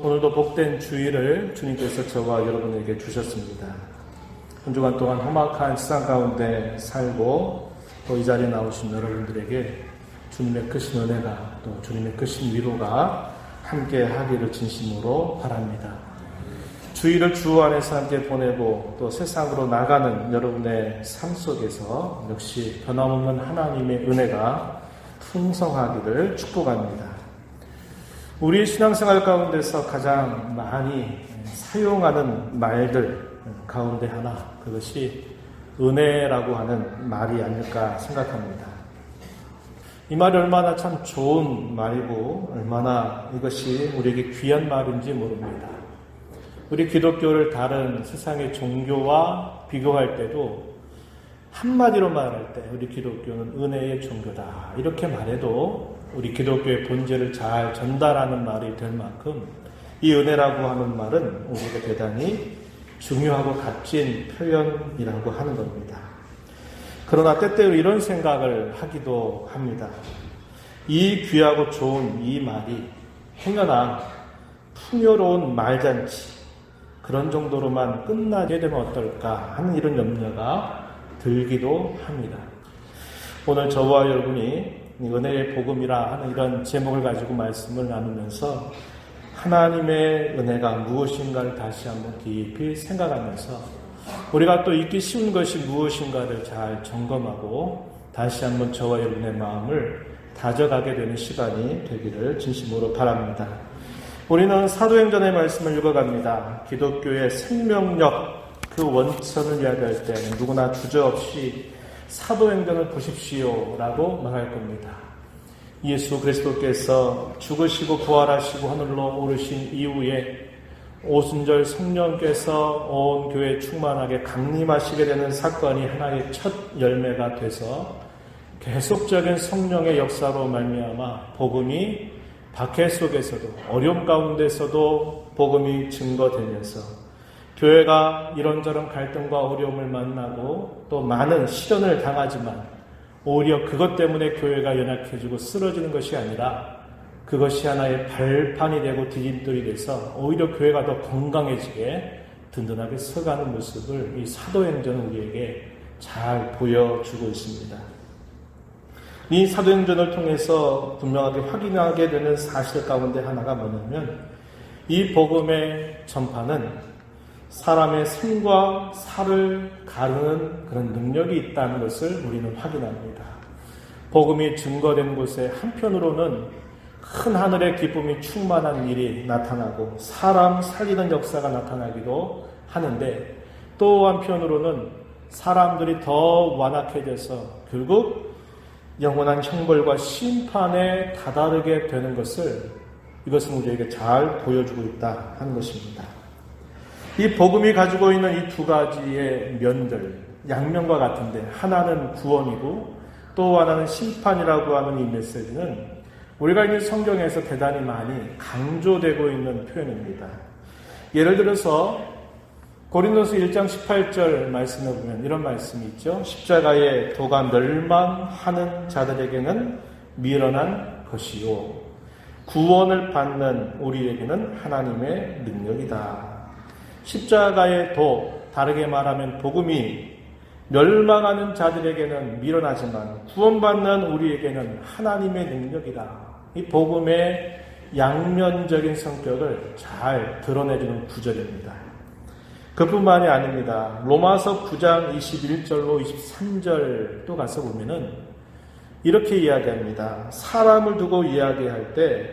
오늘도 복된 주일을 주님께서 저와 여러분에게 주셨습니다. 한 주간 동안 험악한 세상 가운데 살고 또 이 자리에 나오신 여러분들에게 주님의 크신 은혜가 또 주님의 크신 위로가 함께 하기를 진심으로 바랍니다. 주일을 주 안에서 함께 보내고 또 세상으로 나가는 여러분의 삶 속에서 역시 변함없는 하나님의 은혜가 풍성하기를 축복합니다. 우리 신앙생활 가운데서 가장 많이 사용하는 말들 가운데 하나, 그것이 은혜라고 하는 말이 아닐까 생각합니다. 이 말이 얼마나 참 좋은 말이고 얼마나 이것이 우리에게 귀한 말인지 모릅니다. 우리 기독교를 다른 세상의 종교와 비교할 때도 한마디로 말할 때 우리 기독교는 은혜의 종교다, 이렇게 말해도 우리 기독교의 본질을 잘 전달하는 말이 될 만큼 이 은혜라고 하는 말은 우리에게 대단히 중요하고 값진 표현이라고 하는 겁니다. 그러나 때때로 이런 생각을 하기도 합니다. 이 귀하고 좋은 이 말이 행여나 풍요로운 말잔치 그런 정도로만 끝나게 되면 어떨까 하는 이런 염려가 들기도 합니다. 오늘 저와 여러분이 은혜의 복음이라 하는 이런 제목을 가지고 말씀을 나누면서 하나님의 은혜가 무엇인가를 다시 한번 깊이 생각하면서 우리가 또 잊기 쉬운 것이 무엇인가를 잘 점검하고 다시 한번 저와 여러분의 마음을 다져가게 되는 시간이 되기를 진심으로 바랍니다. 우리는 사도행전의 말씀을 읽어갑니다. 기독교의 생명력, 그 원천을 이야기할 때 누구나 주저없이 사도행전을 보십시오 라고 말할 겁니다. 예수 그리스도께서 죽으시고 부활하시고 하늘로 오르신 이후에 오순절 성령께서 온 교회에 충만하게 강림하시게 되는 사건이 하나의 첫 열매가 돼서 계속적인 성령의 역사로 말미암아 복음이 박해 속에서도 어려움 가운데서도 복음이 증거되면서 교회가 이런저런 갈등과 어려움을 만나고 또 많은 시련을 당하지만 오히려 그것 때문에 교회가 연약해지고 쓰러지는 것이 아니라 그것이 하나의 발판이 되고 디딤돌이 돼서 오히려 교회가 더 건강해지게 든든하게 서가는 모습을 이 사도행전은 우리에게 잘 보여주고 있습니다. 이 사도행전을 통해서 분명하게 확인하게 되는 사실 가운데 하나가 뭐냐면 이 복음의 전파는 사람의 생과 사를 가르는 그런 능력이 있다는 것을 우리는 확인합니다. 복음이 증거된 곳에 한편으로는 큰 하늘의 기쁨이 충만한 일이 나타나고 사람 살리는 역사가 나타나기도 하는데 또 한편으로는 사람들이 더 완악해져서 결국 영원한 형벌과 심판에 다다르게 되는 것을 이것은 우리에게 잘 보여주고 있다 하는 것입니다. 이 복음이 가지고 있는 이 두 가지의 면들, 양면과 같은데 하나는 구원이고 또 하나는 심판이라고 하는 이 메시지는 우리가 있는 성경에서 대단히 많이 강조되고 있는 표현입니다. 예를 들어서 고린도서 1장 18절 말씀을 보면 이런 말씀이 있죠. 십자가의 도가 멸망하는 자들에게는 미련한 것이요 구원을 받는 우리에게는 하나님의 능력이다. 십자가의 도, 다르게 말하면 복음이 멸망하는 자들에게는 미련하지만 구원받는 우리에게는 하나님의 능력이다. 이 복음의 양면적인 성격을 잘 드러내주는 구절입니다. 그뿐만이 아닙니다. 로마서 9장 21절로 23절도 가서 보면은 이렇게 이야기합니다. 사람을 두고 이야기할 때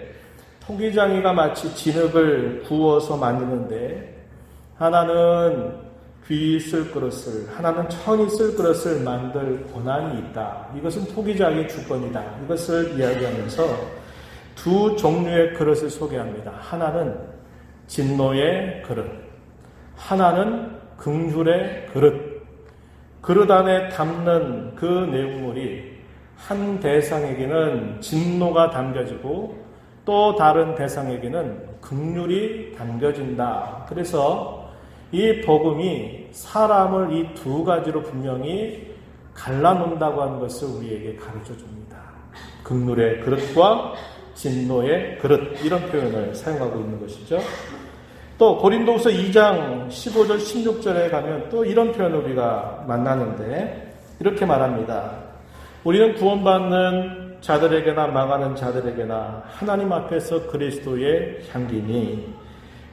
토기장이가 마치 진흙을 구워서 만드는데 하나는 귀 쓸 그릇을, 하나는 천이 쓸 그릇을 만들 권한이 있다. 이것은 토기장의 주권이다. 이것을 이야기하면서 두 종류의 그릇을 소개합니다. 하나는 진노의 그릇, 하나는 긍휼의 그릇. 그릇 안에 담는 그 내용물이 한 대상에게는 진노가 담겨지고 또 다른 대상에게는 긍휼이 담겨진다. 그래서 이 복음이 사람을 이 두 가지로 분명히 갈라놓는다고 하는 것을 우리에게 가르쳐 줍니다. 긍휼의 그릇과 진노의 그릇, 이런 표현을 사용하고 있는 것이죠. 또 고린도후서 2장 15절 16절에 가면 또 이런 표현을 우리가 만나는데 이렇게 말합니다. 우리는 구원받는 자들에게나 망하는 자들에게나 하나님 앞에서 그리스도의 향기니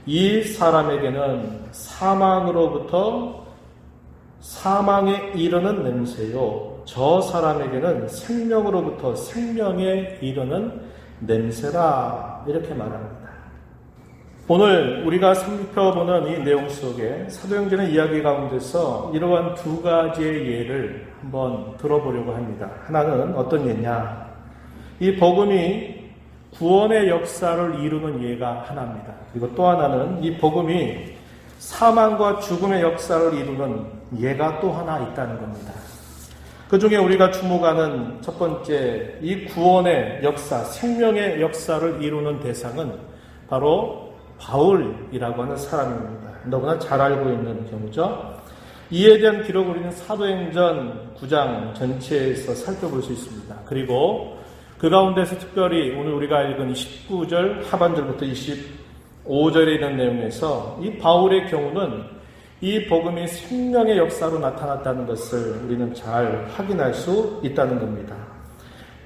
이 사람에게는 사망으로부터 사망에 이르는 냄새요 저 사람에게는 생명으로부터 생명에 이르는 냄새라, 이렇게 말합니다. 오늘 우리가 살펴보는 이 내용 속에 사도행전의 이야기 가운데서 이러한 두 가지의 예를 한번 들어보려고 합니다. 하나는 어떤 예냐? 이 복음이 구원의 역사를 이루는 예가 하나입니다. 그리고 또 하나는 이 복음이 사망과 죽음의 역사를 이루는 예가 또 하나 있다는 겁니다. 그 중에 우리가 주목하는 첫 번째 이 구원의 역사, 생명의 역사를 이루는 대상은 바로 바울이라고 하는 사람입니다. 너무나 잘 알고 있는 경우죠. 이에 대한 기록을 우리는 사도행전 9장 전체에서 살펴볼 수 있습니다. 그리고 그 가운데서 특별히 오늘 우리가 읽은 19절 하반절부터 25절에 있는 내용에서 이 바울의 경우는 이 복음이 생명의 역사로 나타났다는 것을 우리는 잘 확인할 수 있다는 겁니다.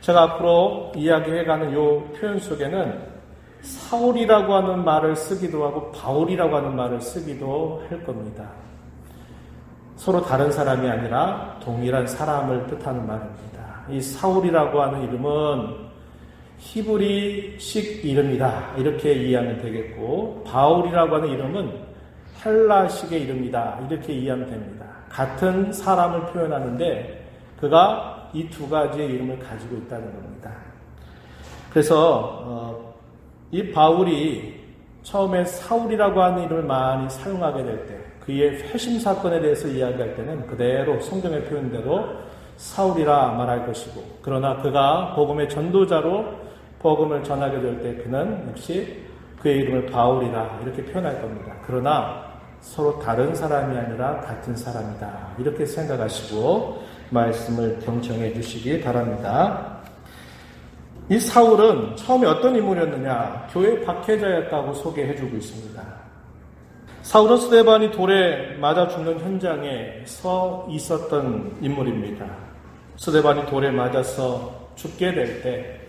제가 앞으로 이야기해가는 이 표현 속에는 사울이라고 하는 말을 쓰기도 하고 바울이라고 하는 말을 쓰기도 할 겁니다. 서로 다른 사람이 아니라 동일한 사람을 뜻하는 말입니다. 이 사울이라고 하는 이름은 히브리식 이름이다, 이렇게 이해하면 되겠고, 바울이라고 하는 이름은 헬라식의 이름이다, 이렇게 이해하면 됩니다. 같은 사람을 표현하는데 그가 이 두 가지의 이름을 가지고 있다는 겁니다. 그래서 이 바울이 처음에 사울이라고 하는 이름을 많이 사용하게 될 때, 그의 회심 사건에 대해서 이야기할 때는 그대로 성경의 표현대로 사울이라 말할 것이고, 그러나 그가 복음의 전도자로 복음을 전하게 될 때 그는 역시 그의 이름을 바울이라 이렇게 표현할 겁니다. 그러나 서로 다른 사람이 아니라 같은 사람이다, 이렇게 생각하시고 말씀을 경청해 주시기 바랍니다. 이 사울은 처음에 어떤 인물이었느냐? 교회 박해자였다고 소개해주고 있습니다. 사울은 스데반이 돌에 맞아 죽는 현장에 서 있었던 인물입니다. 스데반이 돌에 맞아서 죽게 될 때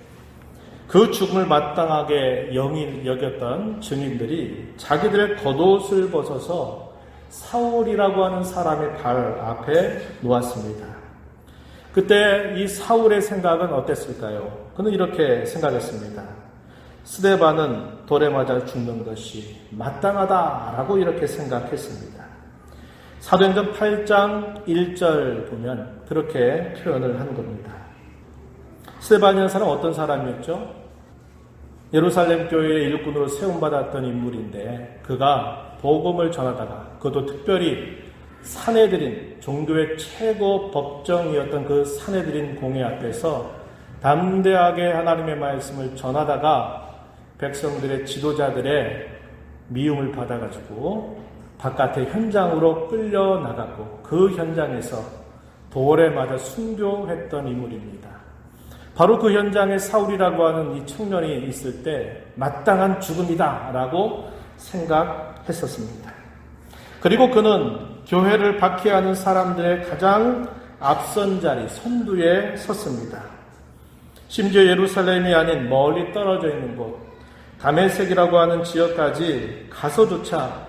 그 죽음을 마땅하게 영이 여겼던 증인들이 자기들의 겉옷을 벗어서 사울이라고 하는 사람의 발 앞에 놓았습니다. 그때 이 사울의 생각은 어땠을까요? 그는 이렇게 생각했습니다. 스데반은 돌에 맞아 죽는 것이 마땅하다라고 이렇게 생각했습니다. 사도행전 8장 1절 보면 그렇게 표현을 한 겁니다. 스데반이라는 사람은 어떤 사람이었죠? 예루살렘 교회의 일꾼으로 세움받았던 인물인데, 그가 복음을 전하다가, 그것도 특별히 산헤드린, 종교의 최고 법정이었던 그 산헤드린 공회 앞에서 담대하게 하나님의 말씀을 전하다가 백성들의 지도자들의 미움을 받아가지고 바깥의 현장으로 끌려나갔고, 그 현장에서 돌에 맞아 순교했던 인물입니다. 바로 그 현장에 사울이라고 하는 이 청년이 있을 때 마땅한 죽음이다라고 생각했었습니다. 그리고 그는 교회를 박해하는 사람들의 가장 앞선 자리, 선두에 섰습니다. 심지어 예루살렘이 아닌 멀리 떨어져 있는 곳, 다메섹이라고 하는 지역까지 가서조차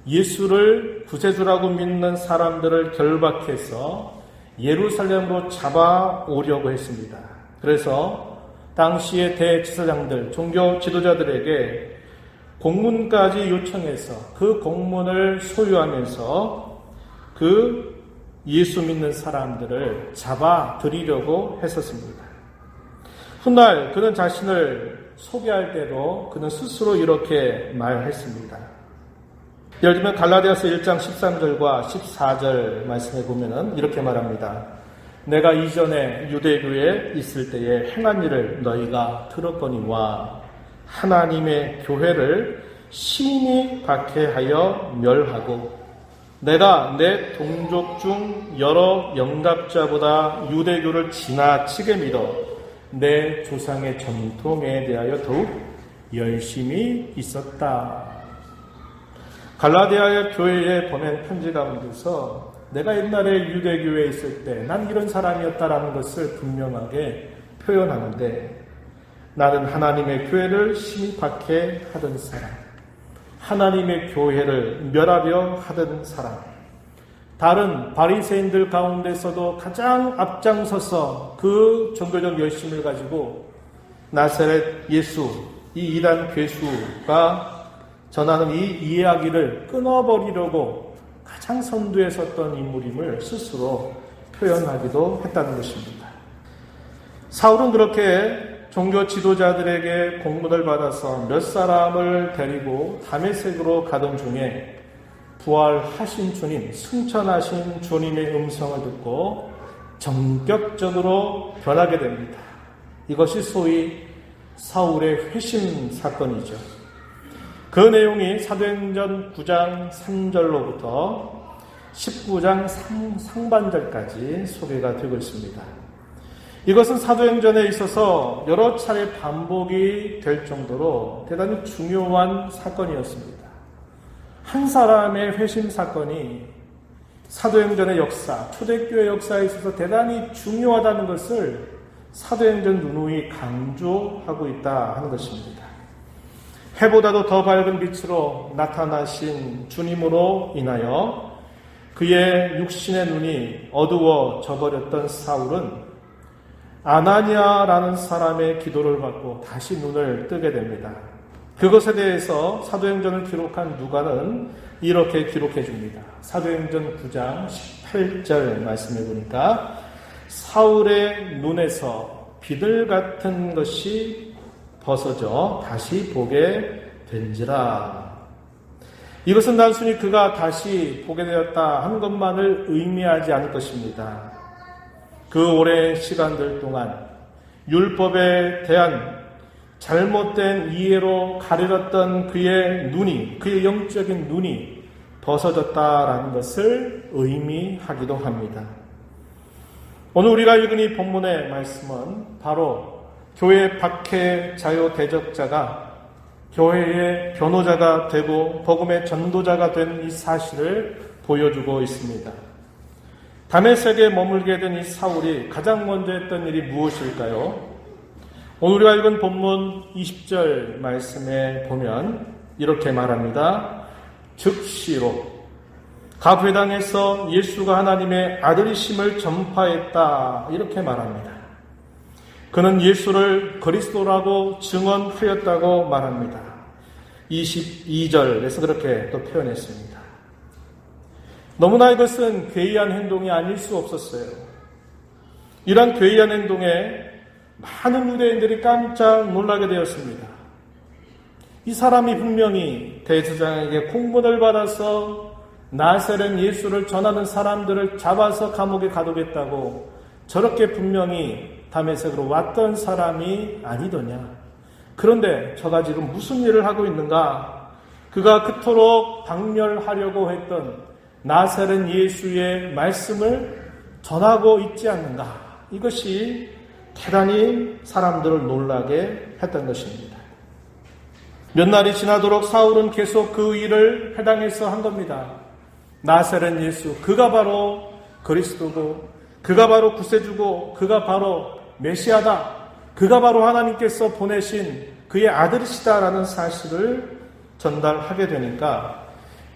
예수를 구세주라고 믿는 사람들을 결박해서 예루살렘으로 잡아오려고 했습니다. 그래서 당시의 대지사장들, 종교 지도자들에게 공문까지 요청해서 그 공문을 소유하면서 그 예수 믿는 사람들을 잡아들이려고 했었습니다. 훗날 그는 자신을 소개할 때도 그는 스스로 이렇게 말했습니다. 예를 들면 갈라디아서 1장 13절과 14절 말씀에 보면은 이렇게 말합니다. 내가 이전에 유대교에 있을 때에 행한 일을 너희가 들었거니와 하나님의 교회를 심히 박해하여 멸하고 내가 내 동족 중 여러 영답자보다 유대교를 지나치게 믿어 내 조상의 전통에 대하여 더욱 열심히 있었다. 갈라디아 교회에 보낸 편지 가운데서 내가 옛날에 유대교회에 있을 때 난 이런 사람이었다라는 것을 분명하게 표현하는데, 나는 하나님의 교회를 심박해 하던 사람, 하나님의 교회를 멸하려 하던 사람, 다른 바리새인들 가운데서도 가장 앞장서서 그 종교적 열심을 가지고 나사렛 예수, 이 이단 괴수가 전하는 이 이야기를 끊어버리려고 가장 선두에 섰던 인물임을 스스로 표현하기도 했다는 것입니다. 사울은 그렇게 종교 지도자들에게 공문을 받아서 몇 사람을 데리고 다메섹으로 가던 중에 부활하신 주님, 승천하신 주님의 음성을 듣고 전격적으로 변하게 됩니다. 이것이 소위 사울의 회심 사건이죠. 그 내용이 사도행전 9장 3절로부터 19장 상반절까지 소개가 되고 있습니다. 이것은 사도행전에 있어서 여러 차례 반복이 될 정도로 대단히 중요한 사건이었습니다. 한 사람의 회심 사건이 사도행전의 역사, 초대교회 역사에 있어서 대단히 중요하다는 것을 사도행전 누누이 강조하고 있다 하는 것입니다. 해보다도 더 밝은 빛으로 나타나신 주님으로 인하여 그의 육신의 눈이 어두워져 버렸던 사울은 아나니아라는 사람의 기도를 받고 다시 눈을 뜨게 됩니다. 그것에 대해서 사도행전을 기록한 누가는 이렇게 기록해 줍니다. 사도행전 9장 18절 말씀해 보니까 사울의 눈에서 비들 같은 것이 벗어져 다시 보게 된지라. 이것은 단순히 그가 다시 보게 되었다 하는 것만을 의미하지 않을 것입니다. 그 오랜 시간들 동안 율법에 대한 잘못된 이해로 가려졌던 그의 눈이, 그의 영적인 눈이 벗어졌다라는 것을 의미하기도 합니다. 오늘 우리가 읽은 이 본문의 말씀은 바로 교회 박해 자유 대적자가 교회의 변호자가 되고 복음의 전도자가 된 이 사실을 보여주고 있습니다. 다메섹에 머물게 된 이 사울이 가장 먼저 했던 일이 무엇일까요? 오늘 우리가 읽은 본문 20절 말씀에 보면 이렇게 말합니다. 즉시로 각 회당에서 예수가 하나님의 아들이심을 전파했다, 이렇게 말합니다. 그는 예수를 그리스도라고 증언하였다고 말합니다. 22절에서 그렇게 또 표현했습니다. 너무나 이것은 괴이한 행동이 아닐 수 없었어요. 이러한 괴이한 행동에 많은 유대인들이 깜짝 놀라게 되었습니다. 이 사람이 분명히 대제사장에게 공문을 받아서 나사렛 예수를 전하는 사람들을 잡아서 감옥에 가두겠다고 저렇게 분명히 다메섹으로 왔던 사람이 아니더냐. 그런데 저가 지금 무슨 일을 하고 있는가? 그가 그토록 박멸하려고 했던 나사렛 예수의 말씀을 전하고 있지 않는가? 이것이 대단히 사람들을 놀라게 했던 것입니다. 몇 날이 지나도록 사울은 계속 그 일을 회당에서 한 겁니다. 나사렛 예수, 그가 바로 그리스도고, 그가 바로 구세주고, 그가 바로 메시아다, 그가 바로 하나님께서 보내신 그의 아들이시다라는 사실을 전달하게 되니까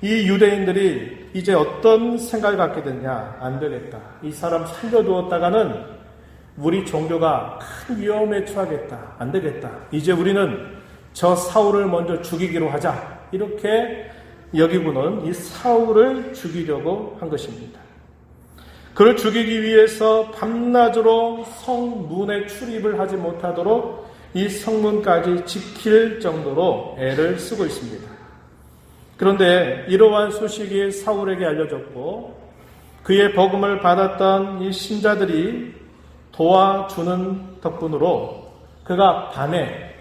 이 유대인들이 이제 어떤 생각을 갖게 되냐. 안 되겠다, 이 사람 살려두었다가는 우리 종교가 큰 위험에 처하겠다, 안 되겠다, 이제 우리는 저 사울을 먼저 죽이기로 하자, 이렇게 여기고는 이 사울을 죽이려고 한 것입니다. 그를 죽이기 위해서 밤낮으로 성문에 출입을 하지 못하도록 이 성문까지 지킬 정도로 애를 쓰고 있습니다. 그런데 이러한 소식이 사울에게 알려졌고 그의 복음을 받았던 이 신자들이 도와주는 덕분으로 그가 밤에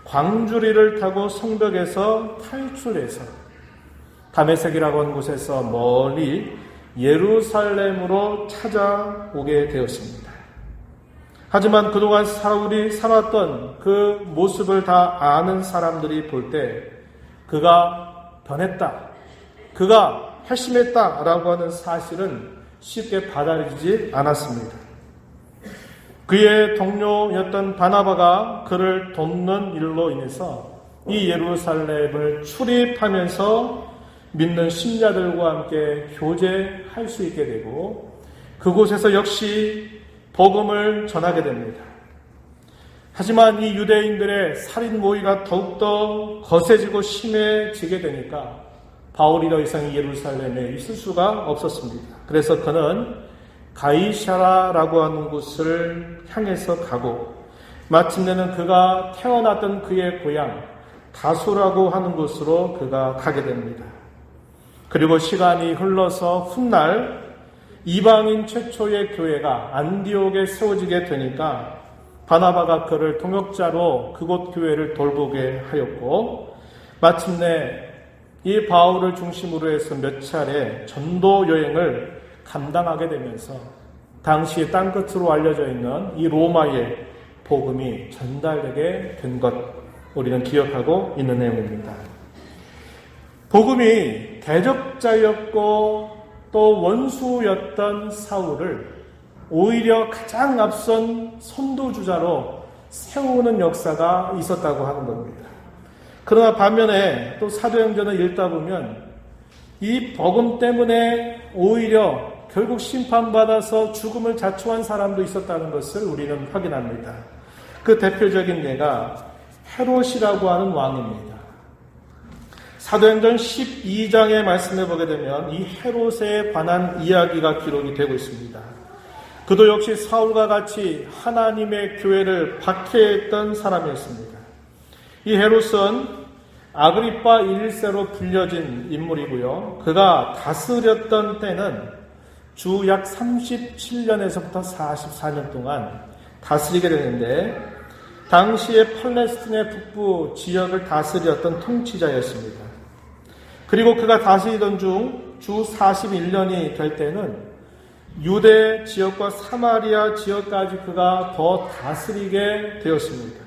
광주리를 타고 성벽에서 탈출해서 다메섹이라고 하는 곳에서 멀리 예루살렘으로 찾아오게 되었습니다. 하지만 그동안 사울이 살았던 그 모습을 다 아는 사람들이 볼 때 그가 변했다, 그가 회심했다라고 하는 사실은 쉽게 받아들이지 않았습니다. 그의 동료였던 바나바가 그를 돕는 일로 인해서 이 예루살렘을 출입하면서 믿는 신자들과 함께 교제할 수 있게 되고 그곳에서 역시 복음을 전하게 됩니다. 하지만 이 유대인들의 살인 모의가 더욱더 거세지고 심해지게 되니까 바울이 더 이상 예루살렘에 있을 수가 없었습니다. 그래서 그는 가이사라라고 하는 곳을 향해서 가고 마침내는 그가 태어났던 그의 고향 다소라고 하는 곳으로 그가 가게 됩니다. 그리고 시간이 흘러서 훗날 이방인 최초의 교회가 안디옥에 세워지게 되니까 바나바가 그를 동역자로 그곳 교회를 돌보게 하였고 마침내 이 바울을 중심으로 해서 몇 차례 전도 여행을 감당하게 되면서 당시 땅끝으로 알려져 있는 이 로마의 복음이 전달되게 된 것 우리는 기억하고 있는 내용입니다. 복음이 대적자였고 또 원수였던 사울을 오히려 가장 앞선 선도주자로 세우는 역사가 있었다고 하는 겁니다. 그러나 반면에 또 사도행전을 읽다 보면 이 복음 때문에 오히려 결국 심판받아서 죽음을 자초한 사람도 있었다는 것을 우리는 확인합니다. 그 대표적인 예가 헤롯이라고 하는 왕입니다. 사도행전 12장의 말씀을 보게 되면 이 헤롯에 관한 이야기가 기록이 되고 있습니다. 그도 역시 사울과 같이 하나님의 교회를 박해했던 사람이었습니다. 이 헤롯은 아그리파 1세로 불려진 인물이고요. 그가 다스렸던 때는 주 약 37년에서부터 44년 동안 다스리게 되는데 당시에 팔레스틴의 북부 지역을 다스렸던 통치자였습니다. 그리고 그가 다스리던 중 주 41년이 될 때는 유대 지역과 사마리아 지역까지 그가 더 다스리게 되었습니다.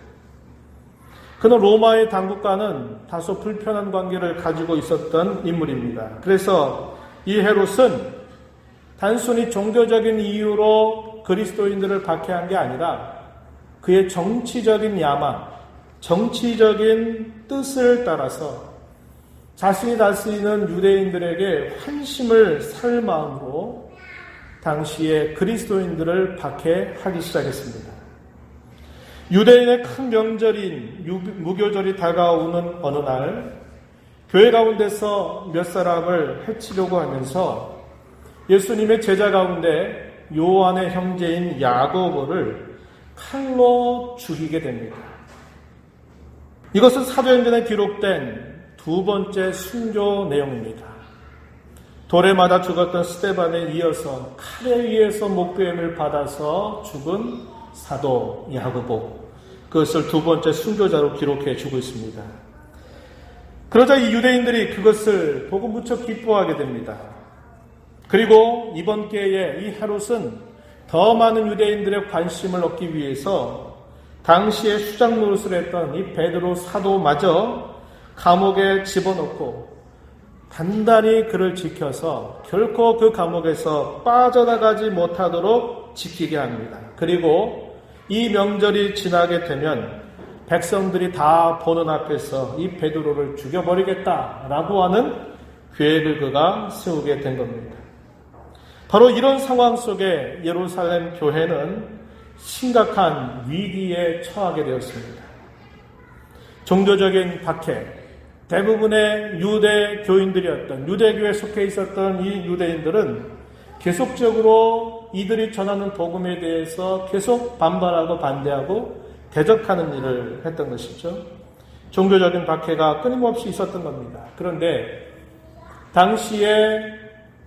그는 로마의 당국과는 다소 불편한 관계를 가지고 있었던 인물입니다. 그래서 이 헤롯은 단순히 종교적인 이유로 그리스도인들을 박해한 게 아니라 그의 정치적인 야망, 정치적인 뜻을 따라서 자신이 다스리는 유대인들에게 환심을 살 마음으로 당시에 그리스도인들을 박해하기 시작했습니다. 유대인의 큰 명절인 무교절이 다가오는 어느 날 교회 가운데서 몇 사람을 해치려고 하면서 예수님의 제자 가운데 요한의 형제인 야고보를 칼로 죽이게 됩니다. 이것은 사도행전에 기록된 두 번째 순교 내용입니다. 돌에 맞아 죽었던 스데반에 이어서 칼에 의해서 목베임을 받아서 죽은 사도 야고보, 그것을 두 번째 순교자로 기록해 주고 있습니다. 그러자 이 유대인들이 그것을 보고 무척 기뻐하게 됩니다. 그리고 이번 기회에 이 헤롯은 더 많은 유대인들의 관심을 얻기 위해서 당시에 수장 노릇을 했던 이 베드로 사도마저 감옥에 집어넣고 단단히 그를 지켜서 결코 그 감옥에서 빠져나가지 못하도록 지키게 합니다. 그리고 이 명절이 지나게 되면 백성들이 다 보는 앞에서 이 베드로를 죽여버리겠다라고 하는 계획을 그가 세우게 된 겁니다. 바로 이런 상황 속에 예루살렘 교회는 심각한 위기에 처하게 되었습니다. 종교적인 박해, 대부분의 유대 교인들이었던, 유대교에 속해 있었던 이 유대인들은 계속적으로 이들이 전하는 복음에 대해서 계속 반발하고 반대하고 대적하는 일을 했던 것이죠. 종교적인 박해가 끊임없이 있었던 겁니다. 그런데 당시에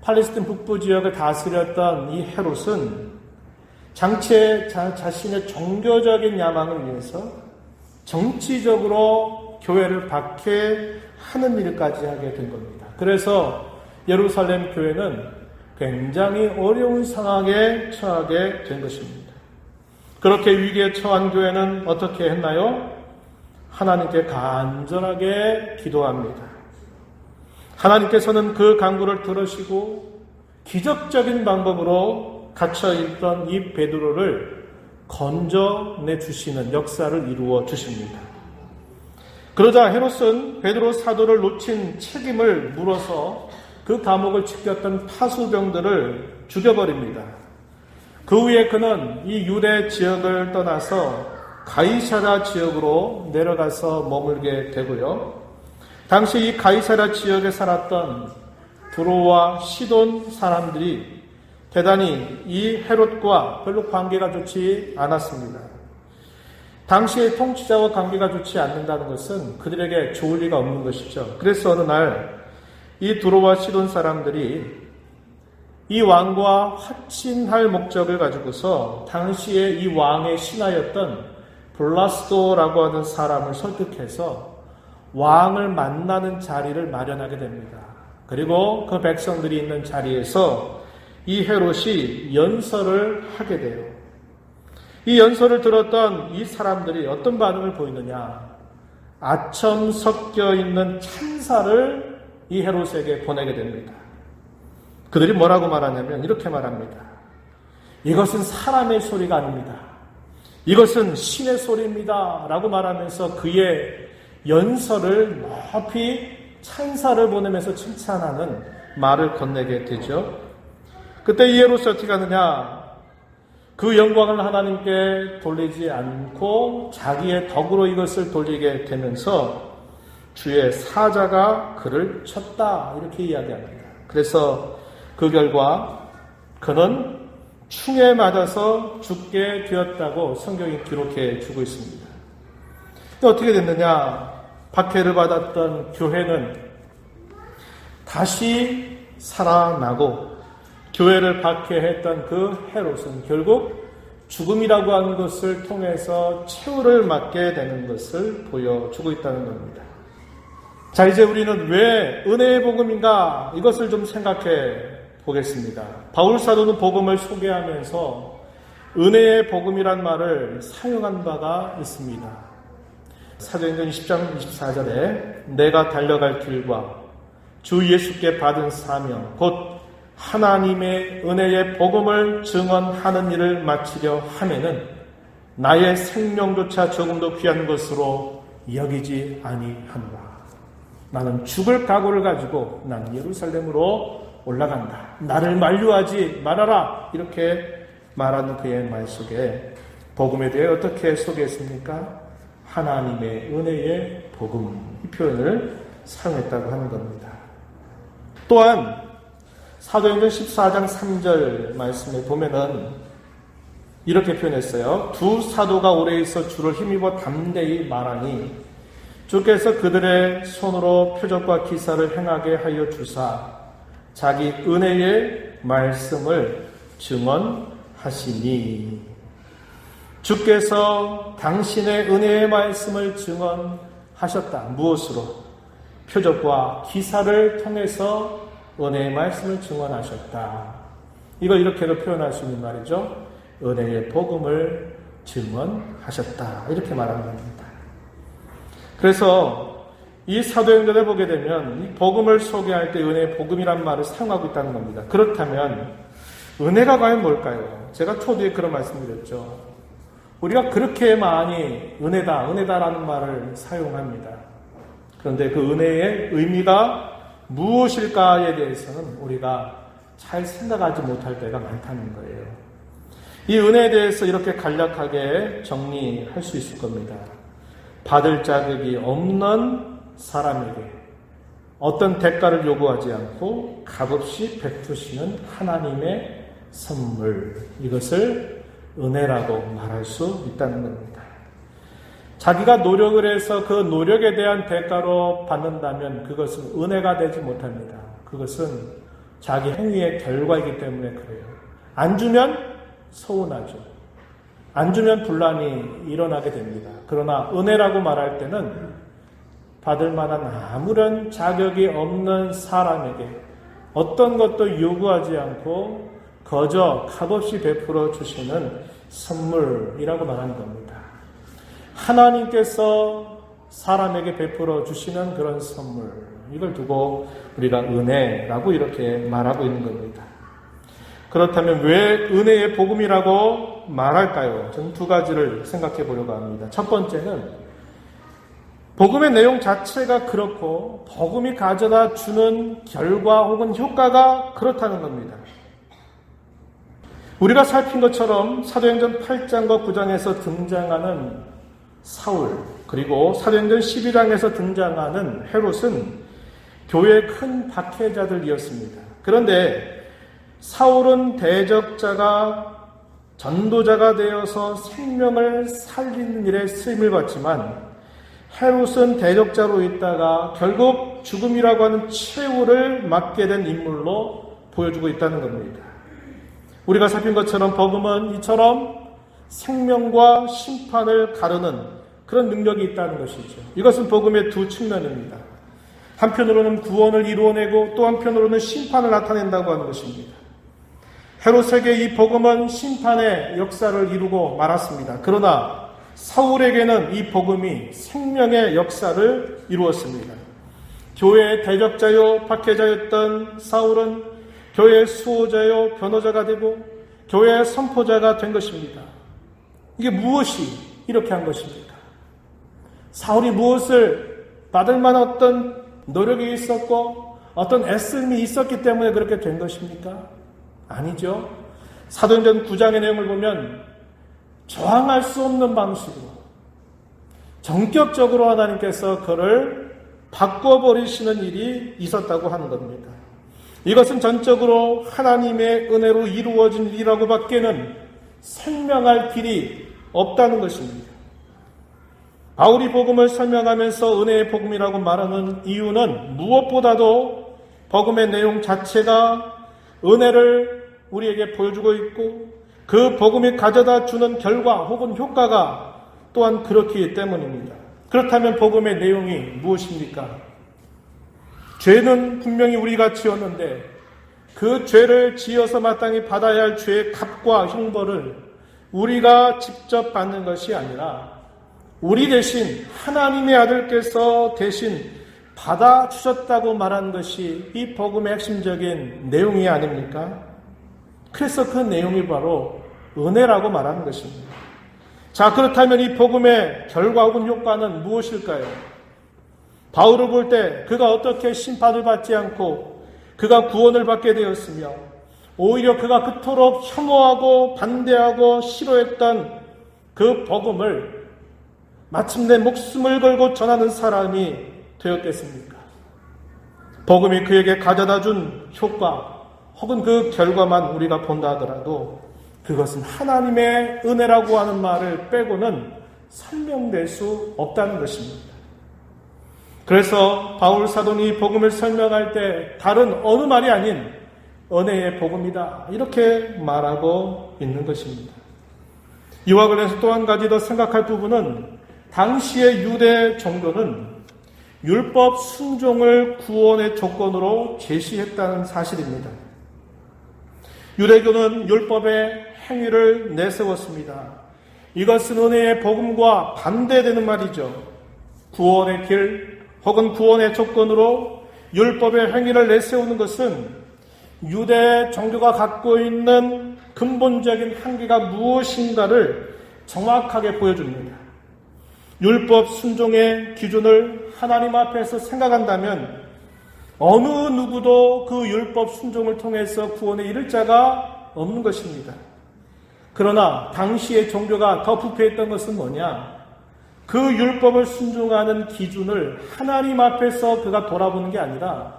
팔레스틴 북부 지역을 다스렸던 이 헤롯은 장체 자신의 종교적인 야망을 위해서 정치적으로 교회를 박해하는 일까지 하게 된 겁니다. 그래서 예루살렘 교회는 굉장히 어려운 상황에 처하게 된 것입니다. 그렇게 위기에 처한 교회는 어떻게 했나요? 하나님께 간절하게 기도합니다. 하나님께서는 그 간구를 들으시고 기적적인 방법으로 갇혀있던 이 베드로를 건져내 주시는 역사를 이루어 주십니다. 그러자 헤롯은 베드로 사도를 놓친 책임을 물어서 그 감옥을 지켰던 파수병들을 죽여버립니다. 그 후에 그는 이 유대 지역을 떠나서 가이사랴 지역으로 내려가서 머물게 되고요. 당시 이 가이사랴 지역에 살았던 두로와 시돈 사람들이 대단히 이 헤롯과 별로 관계가 좋지 않았습니다. 당시의 통치자와 관계가 좋지 않는다는 것은 그들에게 좋을 리가 없는 것이죠. 그래서 어느 날 이 두로와 시돈 사람들이 이 왕과 화친할 목적을 가지고서 당시에 이 왕의 신하였던 블라스도라고 하는 사람을 설득해서 왕을 만나는 자리를 마련하게 됩니다. 그리고 그 백성들이 있는 자리에서 이 헤롯이 연설을 하게 돼요. 이 연설을 들었던 이 사람들이 어떤 반응을 보이느냐? 아첨 섞여 있는 찬사를 이 헤롯에게 보내게 됩니다. 그들이 뭐라고 말하냐면 이렇게 말합니다. 이것은 사람의 소리가 아닙니다. 이것은 신의 소리입니다. 라고 말하면서 그의 연설을 높이 찬사를 보내면서 칭찬하는 말을 건네게 되죠. 그때 이 헤롯이 어떻게 하느냐? 그 영광을 하나님께 돌리지 않고 자기의 덕으로 이것을 돌리게 되면서 주의 사자가 그를 쳤다 이렇게 이야기합니다. 그래서 그 결과 그는 충에 맞아서 죽게 되었다고 성경이 기록해 주고 있습니다. 어떻게 됐느냐? 박해를 받았던 교회는 다시 살아나고 교회를 박해했던 그 헤롯은 결국 죽음이라고 하는 것을 통해서 최후를 맞게 되는 것을 보여주고 있다는 겁니다. 자, 이제 우리는 왜 은혜의 복음인가? 이것을 좀 생각해 보겠습니다. 바울 사도는 복음을 소개하면서 은혜의 복음이란 말을 사용한 바가 있습니다. 사도행전 20장 24절에 내가 달려갈 길과 주 예수께 받은 사명 곧 하나님의 은혜의 복음을 증언하는 일을 마치려 하면은 나의 생명조차 조금도 귀한 것으로 여기지 아니하노라. 나는 죽을 각오를 가지고 난 예루살렘으로 올라간다. 나를 만류하지 말아라. 이렇게 말하는 그의 말 속에 복음에 대해 어떻게 소개했습니까? 하나님의 은혜의 복음 이 표현을 사용했다고 하는 겁니다. 또한 사도행전 14장 3절 말씀에 보면은 이렇게 표현했어요. 두 사도가 오래 있어 주를 힘입어 담대히 말하니 주께서 그들의 손으로 표적과 기사를 행하게 하여 주사 자기 은혜의 말씀을 증언하시니 주께서 당신의 은혜의 말씀을 증언하셨다. 무엇으로? 표적과 기사를 통해서 은혜의 말씀을 증언하셨다. 이걸 이렇게도 표현할 수 있는 말이죠. 은혜의 복음을 증언하셨다. 이렇게 말하는 겁니다. 그래서 이 사도행전에 보게 되면 이 복음을 소개할 때 은혜의 복음이란 말을 사용하고 있다는 겁니다. 그렇다면 은혜가 과연 뭘까요? 제가 초두에 그런 말씀드렸죠. 우리가 그렇게 많이 은혜다라는 말을 사용합니다. 그런데 그 은혜의 의미가 무엇일까에 대해서는 우리가 잘 생각하지 못할 때가 많다는 거예요. 이 은혜에 대해서 이렇게 간략하게 정리할 수 있을 겁니다. 받을 자격이 없는 사람에게 어떤 대가를 요구하지 않고 값없이 베푸시는 하나님의 선물, 이것을 은혜라고 말할 수 있다는 겁니다. 자기가 노력을 해서 그 노력에 대한 대가로 받는다면 그것은 은혜가 되지 못합니다. 그것은 자기 행위의 결과이기 때문에 그래요. 안 주면 서운하죠. 안 주면 분란이 일어나게 됩니다. 그러나 은혜라고 말할 때는 받을 만한 아무런 자격이 없는 사람에게 어떤 것도 요구하지 않고 거저 값없이 베풀어 주시는 선물이라고 말하는 겁니다. 하나님께서 사람에게 베풀어 주시는 그런 선물, 이걸 두고 우리가 은혜라고 이렇게 말하고 있는 겁니다. 그렇다면 왜 은혜의 복음이라고 말할까요? 저는 두 가지를 생각해 보려고 합니다. 첫 번째는 복음의 내용 자체가 그렇고 복음이 가져다 주는 결과 혹은 효과가 그렇다는 겁니다. 우리가 살핀 것처럼 사도행전 8장과 9장에서 등장하는 사울, 그리고 사도행전 12장에서 등장하는 헤롯은 교회의 큰 박해자들이었습니다. 그런데 사울은 대적자가 전도자가 되어서 생명을 살리는 일에 쓰임을 받지만 헤롯은 대적자로 있다가 결국 죽음이라고 하는 최후를 맞게 된 인물로 보여주고 있다는 겁니다. 우리가 살핀 것처럼 복음은 이처럼 생명과 심판을 가르는 그런 능력이 있다는 것이죠. 이것은 복음의 두 측면입니다. 한편으로는 구원을 이루어내고 또 한편으로는 심판을 나타낸다고 하는 것입니다. 헤롯에게 이 복음은 심판의 역사를 이루고 말았습니다. 그러나 사울에게는 이 복음이 생명의 역사를 이루었습니다. 교회의 대적자요 박해자였던 사울은 교회의 수호자요 변호자가 되고 교회의 선포자가 된 것입니다. 이게 무엇이 이렇게 한 것입니까? 사울이 무엇을 받을 만한 어떤 노력이 있었고 어떤 애씀이 있었기 때문에 그렇게 된 것입니까? 아니죠. 사도행전 9장의 내용을 보면 저항할 수 없는 방식으로 전격적으로 하나님께서 그를 바꿔버리시는 일이 있었다고 하는 겁니다. 이것은 전적으로 하나님의 은혜로 이루어진 일이라고 밖에는 설명할 길이 없다는 것입니다. 바울이 복음을 설명하면서 은혜의 복음이라고 말하는 이유는 무엇보다도 복음의 내용 자체가 은혜를 우리에게 보여주고 있고 그 복음이 가져다 주는 결과 혹은 효과가 또한 그렇기 때문입니다. 그렇다면 복음의 내용이 무엇입니까? 죄는 분명히 우리가 지었는데 그 죄를 지어서 마땅히 받아야 할 죄의 값과 형벌을 우리가 직접 받는 것이 아니라 우리 대신 하나님의 아들께서 대신 받아주셨다고 말한 것이 이 복음의 핵심적인 내용이 아닙니까? 그래서 그 내용이 바로 은혜라고 말하는 것입니다. 자, 그렇다면 이 복음의 결과 혹은 효과는 무엇일까요? 바울을 볼 때 그가 어떻게 심판을 받지 않고 그가 구원을 받게 되었으며 오히려 그가 그토록 혐오하고 반대하고 싫어했던 그 복음을 마침내 목숨을 걸고 전하는 사람이 되었겠습니까? 복음이 그에게 가져다 준 효과 혹은 그 결과만 우리가 본다 하더라도 그것은 하나님의 은혜라고 하는 말을 빼고는 설명될 수 없다는 것입니다. 그래서 바울 사도는 이 복음을 설명할 때 다른 어느 말이 아닌 은혜의 복음이다 이렇게 말하고 있는 것입니다. 이와 관련해서 또 한 가지 더 생각할 부분은 당시의 유대 종교는 율법 순종을 구원의 조건으로 제시했다는 사실입니다. 유대교는 율법의 행위를 내세웠습니다. 이것은 은혜의 복음과 반대되는 말이죠. 구원의 길 혹은 구원의 조건으로 율법의 행위를 내세우는 것은 유대 종교가 갖고 있는 근본적인 한계가 무엇인가를 정확하게 보여줍니다. 율법 순종의 기준을 하나님 앞에서 생각한다면 어느 누구도 그 율법 순종을 통해서 구원에 이를 자가 없는 것입니다. 그러나 당시의 종교가 더 부패했던 것은 뭐냐? 그 율법을 순종하는 기준을 하나님 앞에서 그가 돌아보는 게 아니라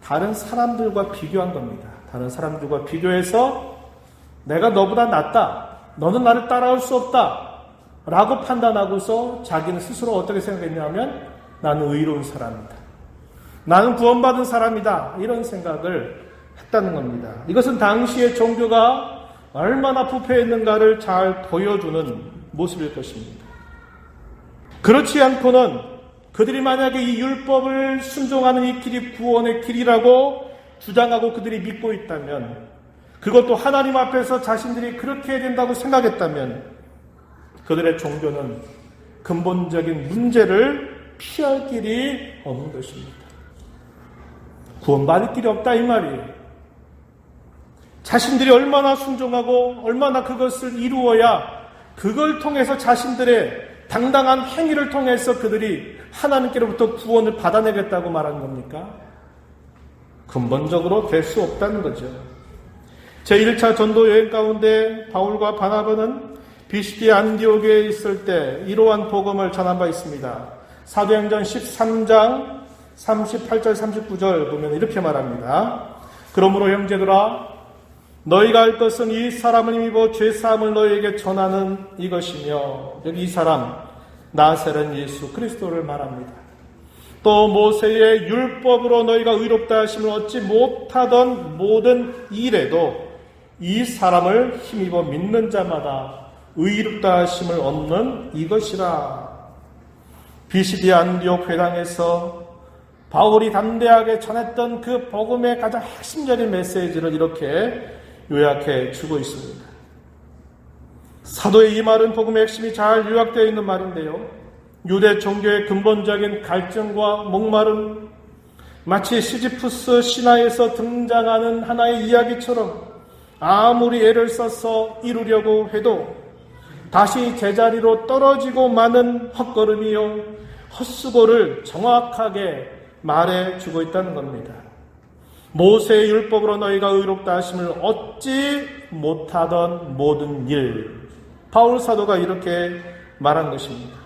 다른 사람들과 비교한 겁니다. 다른 사람들과 비교해서 내가 너보다 낫다. 너는 나를 따라올 수 없다. 라고 판단하고서 자기는 스스로 어떻게 생각했냐면 나는 의로운 사람이다. 나는 구원받은 사람이다. 이런 생각을 했다는 겁니다. 이것은 당시의 종교가 얼마나 부패했는가를 잘 보여주는 모습일 것입니다. 그렇지 않고는 그들이 만약에 이 율법을 순종하는 이 길이 구원의 길이라고 주장하고 그들이 믿고 있다면 그것도 하나님 앞에서 자신들이 그렇게 해야 된다고 생각했다면 그들의 종교는 근본적인 문제를 피할 길이 없는 것입니다. 구원받을 길이 없다 이 말이에요. 자신들이 얼마나 순종하고 얼마나 그것을 이루어야 그걸 통해서 자신들의 당당한 행위를 통해서 그들이 하나님께로부터 구원을 받아내겠다고 말하는 겁니까? 근본적으로 될 수 없다는 거죠. 제1차 전도 여행 가운데 바울과 바나바는 비시디 안디옥에 있을 때 이러한 복음을 전한 바 있습니다. 사도행전 13장 38절 39절 보면 이렇게 말합니다. 그러므로 형제들아 너희가 할 것은 이 사람을 힘입어 죄사함을 너희에게 전하는 이것이며, 여기 이 사람 나사렛 예수 그리스도를 말합니다. 또 모세의 율법으로 너희가 의롭다 하심을 얻지 못하던 모든 일에도 이 사람을 힘입어 믿는 자마다 의롭다 하심을 얻는 이것이라. 비시디 안디옥 회당에서 바울이 담대하게 전했던 그 복음의 가장 핵심적인 메시지를 이렇게 요약해 주고 있습니다. 사도의 이 말은 복음의 핵심이 잘 요약되어 있는 말인데요. 유대 종교의 근본적인 갈증과 목마름, 마치 시지푸스 신화에서 등장하는 하나의 이야기처럼 아무리 애를 써서 이루려고 해도 다시 제자리로 떨어지고 마는 헛걸음이요 헛수고를 정확하게 말해주고 있다는 겁니다. 모세의 율법으로 너희가 의롭다 하심을 얻지 못하던 모든 일, 바울 사도가 이렇게 말한 것입니다.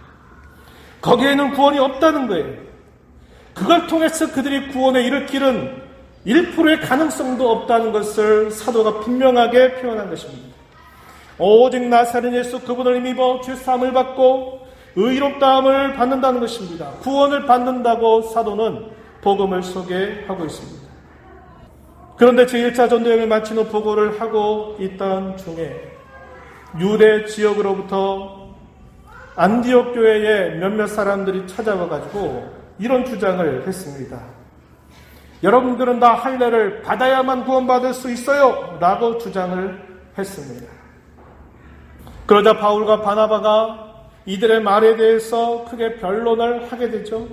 거기에는 구원이 없다는 거예요. 그걸 통해서 그들이 구원에 이를 길은 1%의 가능성도 없다는 것을 사도가 분명하게 표현한 것입니다. 오직 나사렛 예수 그분을 힘입어 죄사함을 받고 의롭다함을 받는다는 것입니다. 구원을 받는다고 사도는 복음을 소개하고 있습니다. 그런데 제1차 전도여행을 마친 후 보고를 하고 있던 중에 유대 지역으로부터 안디옥 교회에 몇몇 사람들이 찾아와가지고 이런 주장을 했습니다. 여러분들은 다 할례를 받아야만 구원받을 수 있어요 라고 주장을 했습니다. 그러자 바울과 바나바가 이들의 말에 대해서 크게 변론을 하게 되죠.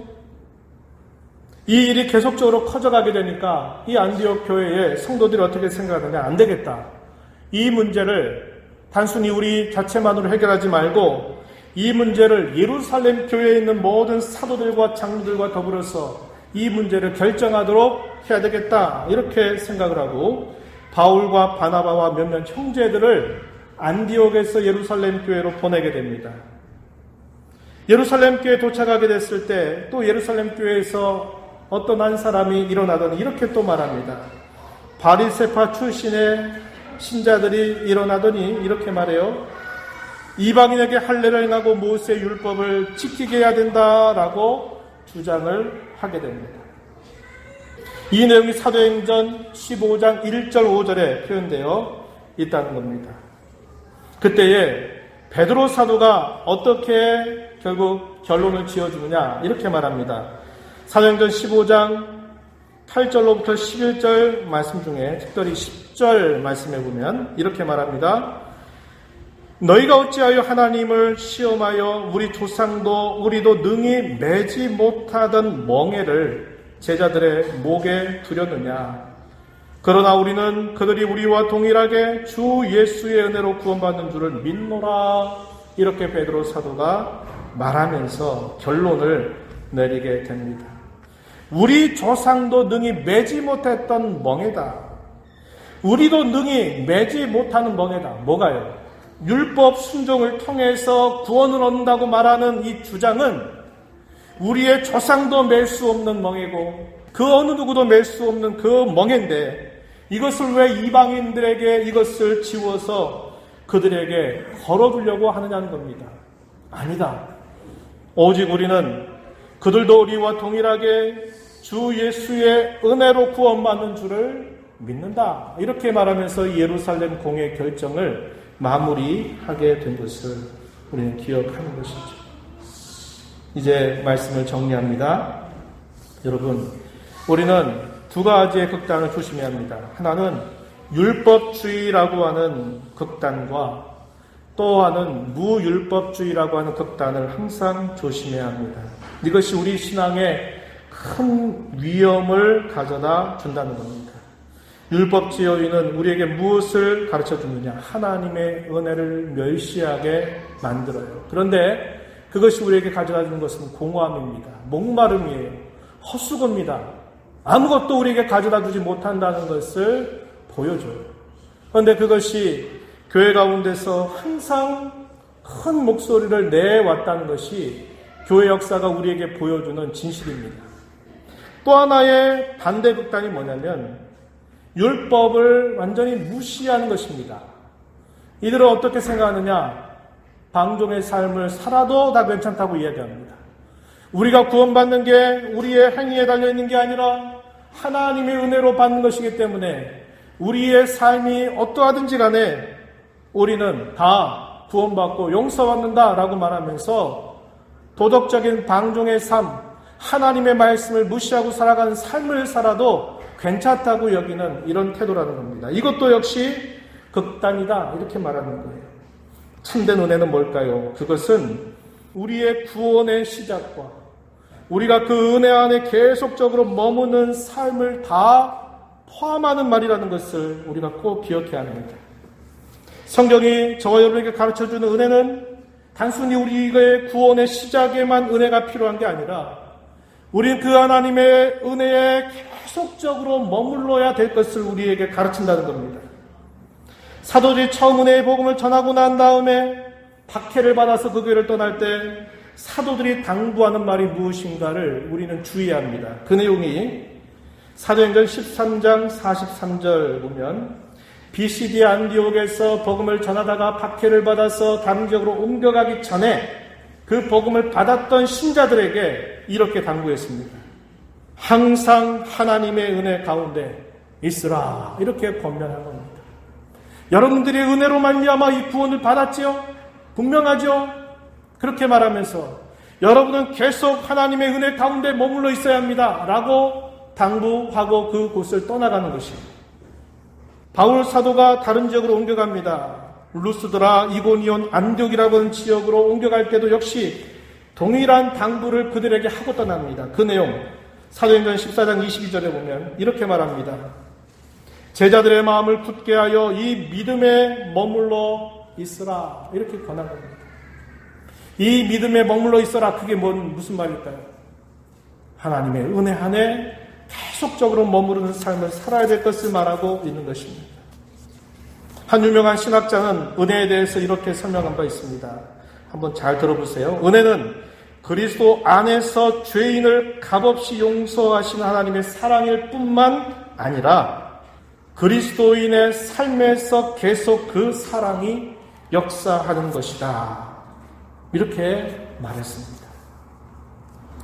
이 일이 계속적으로 커져가게 되니까 이 안디옥 교회의 성도들이 어떻게 생각하느냐, 안 되겠다. 이 문제를 단순히 우리 자체만으로 해결하지 말고 이 문제를 예루살렘 교회에 있는 모든 사도들과 장로들과 더불어서 이 문제를 결정하도록 해야 되겠다, 이렇게 생각을 하고 바울과 바나바와 몇몇 형제들을 안디옥에서 예루살렘 교회로 보내게 됩니다. 예루살렘 교회에 도착하게 됐을 때 또 예루살렘 교회에서 어떤 한 사람이 일어나더니 이렇게 또 말합니다. 바리새파 출신의 신자들이 일어나더니 이렇게 말해요. 이방인에게 할례를 행하고 모세의 율법을 지키게 해야 된다라고 주장을 하게 됩니다. 이 내용이 사도행전 15장 1절 5절에 표현되어 있다는 겁니다. 그때에 베드로 사도가 어떻게 결국 결론을 지어주느냐, 이렇게 말합니다. 사도행전 15장 8절로부터 11절 말씀 중에 특별히 10절 말씀에 보면 이렇게 말합니다. 너희가 어찌하여 하나님을 시험하여 우리 조상도 우리도 능히 매지 못하던 멍에를 제자들의 목에 두려느냐. 그러나 우리는 그들이 우리와 동일하게 주 예수의 은혜로 구원받는 줄을 믿노라. 이렇게 베드로 사도가 말하면서 결론을 내리게 됩니다. 우리 조상도 능히 매지 못했던 멍에다. 우리도 능히 매지 못하는 멍에다. 뭐가요? 율법 순종을 통해서 구원을 얻는다고 말하는 이 주장은 우리의 조상도 맬 수 없는 멍에고 그 어느 누구도 맬 수 없는 그 멍에인데 이것을 왜 이방인들에게 이것을 지워서 그들에게 걸어두려고 하느냐는 겁니다. 아니다. 오직 우리는 그들도 우리와 동일하게 주 예수의 은혜로 구원받는 줄을 믿는다. 이렇게 말하면서 예루살렘 공회 결정을 마무리하게 된 것을 우리는 기억하는 것이죠. 이제 말씀을 정리합니다. 여러분, 우리는 두 가지의 극단을 조심해야 합니다. 하나는 율법주의라고 하는 극단과 또 하는 무율법주의라고 하는 극단을 항상 조심해야 합니다. 이것이 우리 신앙에 큰 위험을 가져다 준다는 겁니다. 율법주의는 우리에게 무엇을 가르쳐 주느냐? 하나님의 은혜를 멸시하게 만들어요. 그런데 그것이 우리에게 가져다 주는 것은 공허함입니다. 목마름이에요. 헛수고입니다. 아무것도 우리에게 가져다 주지 못한다는 것을 보여줘요. 그런데 그것이 교회 가운데서 항상 큰 목소리를 내왔다는 것이 교회 역사가 우리에게 보여주는 진실입니다. 또 하나의 반대 극단이 뭐냐면 율법을 완전히 무시하는 것입니다. 이들은 어떻게 생각하느냐? 방종의 삶을 살아도 다 괜찮다고 이야기합니다. 우리가 구원받는 게 우리의 행위에 달려있는 게 아니라 하나님의 은혜로 받는 것이기 때문에 우리의 삶이 어떠하든지 간에 우리는 다 구원받고 용서받는다라고 말하면서 도덕적인 방종의 삶, 하나님의 말씀을 무시하고 살아가는 삶을 살아도 괜찮다고 여기는 이런 태도라는 겁니다. 이것도 역시 극단이다 이렇게 말하는 거예요. 참된 은혜는 뭘까요? 그것은 우리의 구원의 시작과 우리가 그 은혜 안에 계속적으로 머무는 삶을 다 포함하는 말이라는 것을 우리가 꼭 기억해야 합니다. 성경이 저와 여러분에게 가르쳐주는 은혜는 단순히 우리의 구원의 시작에만 은혜가 필요한 게 아니라 우리는 그 하나님의 은혜에 계속적으로 머물러야 될 것을 우리에게 가르친다는 겁니다. 사도들이 처음 은혜의 복음을 전하고 난 다음에 박해를 받아서 그 교회를 떠날 때 사도들이 당부하는 말이 무엇인가를 우리는 주의해야 합니다. 그 내용이 사도행전 13장 43절 보면 BCD 안디옥에서 복음을 전하다가 박해를 받아서 다른 지역으로 옮겨가기 전에 그 복음을 받았던 신자들에게 이렇게 당부했습니다. 항상 하나님의 은혜 가운데 있으라. 이렇게 권면한 겁니다. 여러분들이 은혜로 말미암아 이 구원을 받았지요? 분명하죠? 그렇게 말하면서 여러분은 계속 하나님의 은혜 가운데 머물러 있어야 합니다. 라고 당부하고 그곳을 떠나가는 것입니다. 바울 사도가 다른 지역으로 옮겨갑니다. 루스드라, 이고니온, 안디옥이라고 하는 지역으로 옮겨갈 때도 역시 동일한 당부를 그들에게 하고 떠납니다. 그 내용 사도행전 14장 22절에 보면 이렇게 말합니다. 제자들의 마음을 굳게 하여 이 믿음에 머물러 있으라. 이렇게 권한 겁니다. 이 믿음에 머물러 있어라. 그게 무슨 말일까요? 하나님의 은혜 안에 계속적으로 머무르는 삶을 살아야 될 것을 말하고 있는 것입니다. 한 유명한 신학자는 은혜에 대해서 이렇게 설명한 바 있습니다. 한번 잘 들어보세요. 은혜는 그리스도 안에서 죄인을 값없이 용서하시는 하나님의 사랑일 뿐만 아니라 그리스도인의 삶에서 계속 그 사랑이 역사하는 것이다. 이렇게 말했습니다.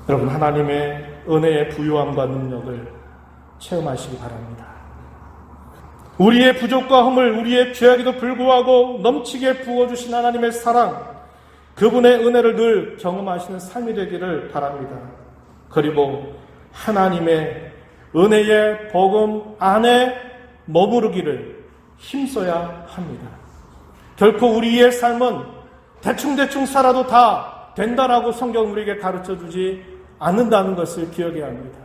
여러분, 하나님의 은혜의 부요함과 능력을 체험하시기 바랍니다. 우리의 부족과 허물, 우리의 죄악에도 불구하고 넘치게 부어주신 하나님의 사랑, 그분의 은혜를 늘 경험하시는 삶이 되기를 바랍니다. 그리고 하나님의 은혜의 복음 안에 머무르기를 힘써야 합니다. 결코 우리의 삶은 대충대충 살아도 다 된다라고 성경 우리에게 가르쳐주지 않는다는 것을 기억해야 합니다.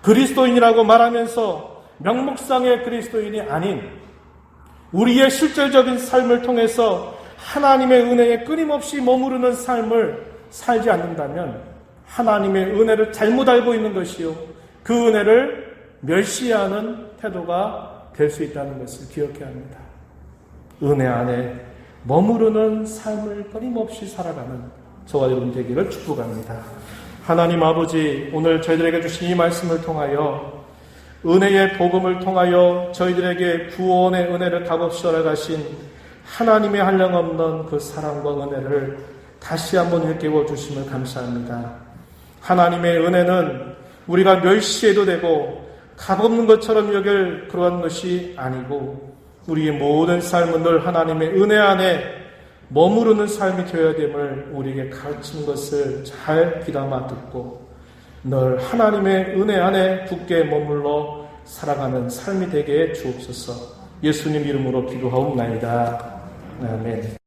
그리스도인이라고 말하면서 명목상의 그리스도인이 아닌 우리의 실질적인 삶을 통해서 하나님의 은혜에 끊임없이 머무르는 삶을 살지 않는다면 하나님의 은혜를 잘못 알고 있는 것이요, 그 은혜를 멸시하는 태도가 될 수 있다는 것을 기억해야 합니다. 은혜 안에 머무르는 삶을 끊임없이 살아가는 저와 여러분 되기를 축복합니다. 하나님 아버지, 오늘 저희들에게 주신 이 말씀을 통하여 은혜의 복음을 통하여 저희들에게 구원의 은혜를 값없이 허락하신 하나님의 한량없는 그 사랑과 은혜를 다시 한번 일깨워 주심을 감사합니다. 하나님의 은혜는 우리가 멸시해도 되고 값없는 것처럼 여길 그러한 것이 아니고 우리의 모든 삶은 늘 하나님의 은혜 안에 머무르는 삶이 되어야 됨을 우리에게 가르치는 것을 잘 귀담아 듣고 늘 하나님의 은혜 안에 굳게 머물러 살아가는 삶이 되게 해 주옵소서. 예수님 이름으로 기도하옵나이다. 아멘.